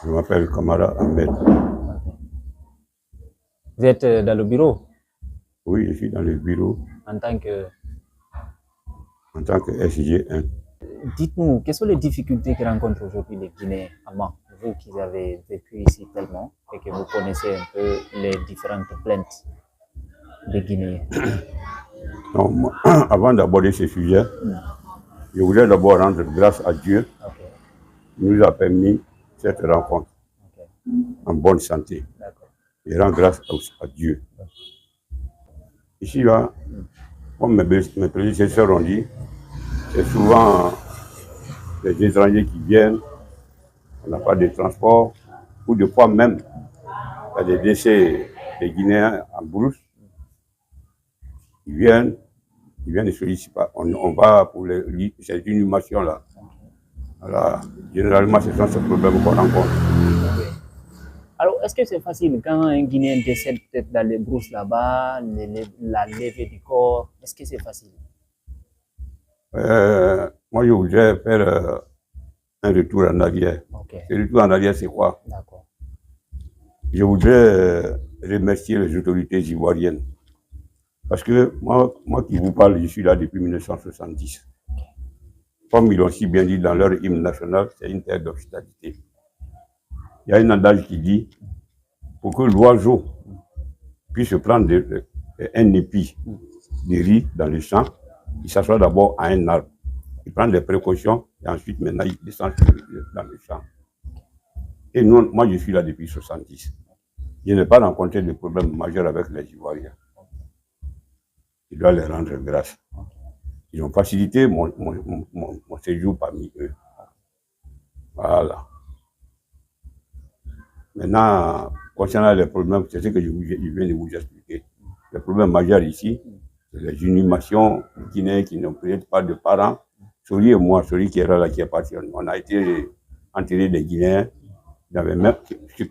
Je m'appelle Kamara Ahmed. Vous êtes dans le bureau? Oui, je suis dans le bureau en tant que SG1. Dites-nous, quelles sont les difficultés que rencontrent aujourd'hui les Guinéens amants, vous qui avez vécu ici tellement et que vous connaissez un peu les différentes plaintes des Guinéens? Donc, moi, avant d'aborder ce sujet, je voudrais d'abord rendre grâce à Dieu qui nous a permis cette rencontre en bonne santé. Et rendre grâce à Dieu. Ici, là, comme mes prédécesseurs ont dit, c'est souvent les étrangers qui viennent, on n'a pas de transport, ou des fois même, il y a des décès des Guinéens en brousse. Ils viennent ne sollicitent pas. On va pour ces inhumations-là. Voilà. Généralement, ce sont ces problèmes qu'on rencontre. Alors, est-ce que c'est facile quand un Guinéen décède peut-être dans les brousses là-bas, la levée du corps? Est-ce que c'est facile? Moi, je voudrais faire un retour en arrière. Ce retour en arrière, c'est quoi? Je voudrais remercier les autorités ivoiriennes. Parce que moi qui vous parle, je suis là depuis 1970. Comme ils l'ont si bien dit dans leur hymne national, c'est une terre d'hospitalité. Il y a un adage qui dit, pour que l'oiseau puisse prendre un épi de riz dans le champ, il s'assoit d'abord à un arbre. Il prend des précautions et ensuite maintenant il descend dans le champ. Et nous, moi je suis là depuis 70. Je n'ai pas rencontré de problème majeur avec les Ivoiriens. Je dois les rendre grâce. Ils ont facilité mon séjour parmi eux. Voilà. Maintenant, concernant les problèmes, c'est ce que je viens de vous expliquer. Le problème majeur ici, c'est les inhumations guinéens qui n'ont peut-être pas de parents. Sori et moi, Sori qui est là, qui est parti, on a été enterrés des Guinéens.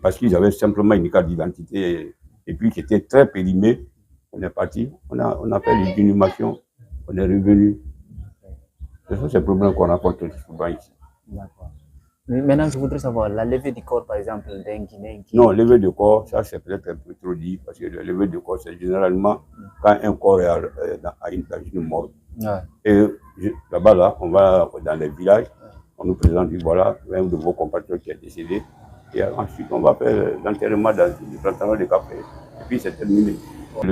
Parce qu'ils avaient simplement une carte d'identité et puis qui était très périmée. On est parti, on a fait les inhumations, on est revenu. Ce sont ces problèmes qu'on rencontre souvent ici. D'accord. Maintenant, je voudrais savoir, la levée du corps, par exemple, d'un Guinéen qui... Non, levée de corps, ça c'est peut-être un peu trop dit, parce que la levée de corps, c'est généralement quand un corps est dans une mort. Ouais. Et là-bas, là, on va dans les villages, on nous présente, voilà, un de vos compatriotes qui est décédé, et ensuite on va faire l'enterrement dans le plantation de café, et puis c'est terminé.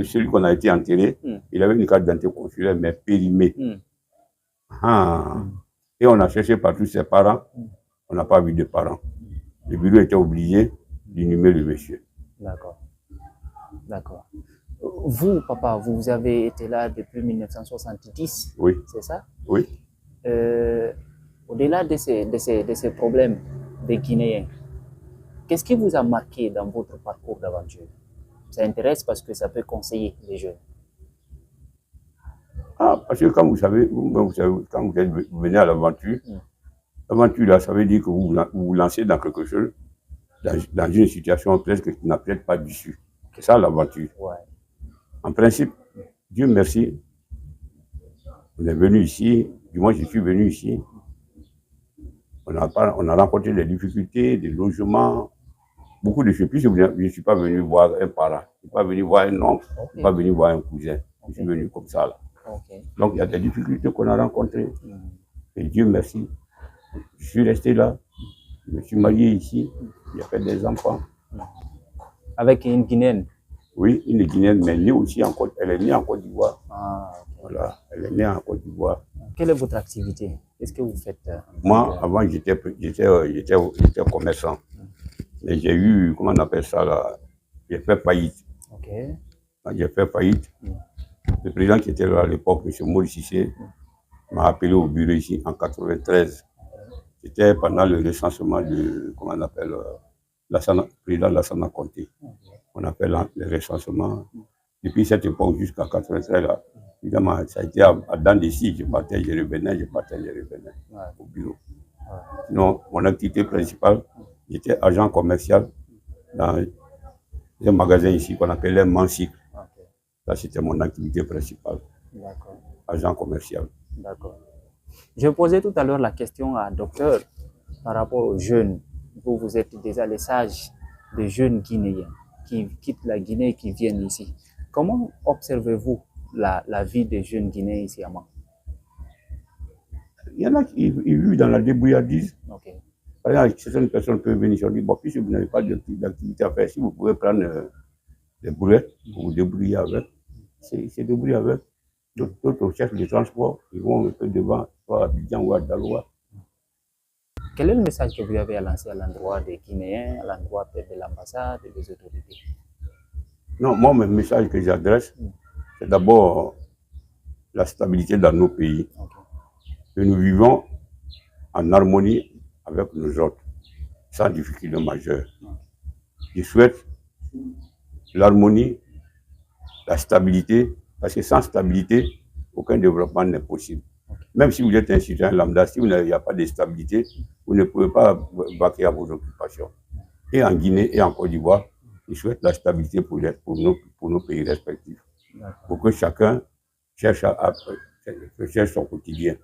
Celui qu'on a été enterré, il avait une carte d'identité consulaire, mais périmée. Et on a cherché par tous ses parents. On n'a pas vu de parents. Le bureau était obligé d'inhumer le monsieur. D'accord. D'accord. Vous, papa, vous avez été là depuis 1970. Oui. C'est ça? Oui. Au-delà de ces problèmes des Guinéens, qu'est-ce qui vous a marqué dans votre parcours d'aventure? Ça intéresse parce que ça peut conseiller les jeunes. Parce que quand vous savez, quand vous venez à l'aventure, l'aventure, là, ça veut dire que vous vous lancez dans quelque chose, dans une situation presque qui n'a peut-être pas d'issue. C'est ça l'aventure. Ouais. En principe, Dieu merci, on est venu ici, du moins je suis venu ici, on a rencontré des difficultés, des logements, beaucoup de choses. Puis je ne suis pas venu voir un parent, je ne suis pas venu voir un oncle, je ne suis pas venu voir un cousin, je suis venu comme ça là. Donc il y a des difficultés qu'on a rencontrées. Et Dieu merci, je suis resté là, je me suis marié ici, j'ai fait des enfants. Avec une Guinéenne? Oui, une Guinéenne, mais née aussi en Côte, elle est née en Côte d'Ivoire. Voilà, elle est née en Côte d'Ivoire. Quelle est votre activité? Qu'est-ce que vous faites? Moi, avant, j'étais commerçant. Mais j'ai eu, comment on appelle ça là, j'ai fait faillite. Quand j'ai fait faillite, le président qui était là à l'époque, M. Maurice Cissé, m'a appelé au bureau ici en 1993. C'était pendant le recensement de, comment on appelle, le président de l'Assemblée Comté. On appelle le recensement. Depuis cette époque jusqu'à 1993, là, évidemment, ça a été à dans des sites, je partais, je revenais au bureau. Sinon, mon activité principale, j'étais agent commercial dans un magasin ici qu'on appelait Mancycle. Ça, c'était mon activité principale. Agent commercial. D'accord. Je posais tout à l'heure la question à docteur par rapport aux jeunes vous, vous êtes déjà les sages des jeunes Guinéens qui quittent la Guinée et qui viennent ici. Comment observez-vous la vie des jeunes Guinéens ici à Mans? Il y en a qui vivent dans la débrouillardise. Okay. Par exemple, certaines personnes peuvent venir et dire, bon, puisque vous n'avez pas d'activité à faire, si vous pouvez prendre des brouettes, vous vous débrouiller avec, c'est débrouiller avec. D'autres cherchent des transports, ils vont un peu devant, soit à Abidjan ou à Daloa. Quel est le message que vous avez à lancer à l'endroit des Guinéens, à l'endroit de l'ambassade et des autorités? Non, moi, le message que j'adresse, c'est d'abord la stabilité dans nos pays. Okay. Que nous vivons en harmonie avec nos autres, sans difficulté majeure. Je souhaite l'harmonie, la stabilité, parce que sans stabilité, aucun développement n'est possible. Même si vous êtes un citoyen lambda, si il n'y a pas de stabilité, vous ne pouvez pas vaquer à vos occupations. Et en Guinée et en Côte d'Ivoire, je souhaite la stabilité pour nos pays respectifs. Pour que chacun cherche son quotidien.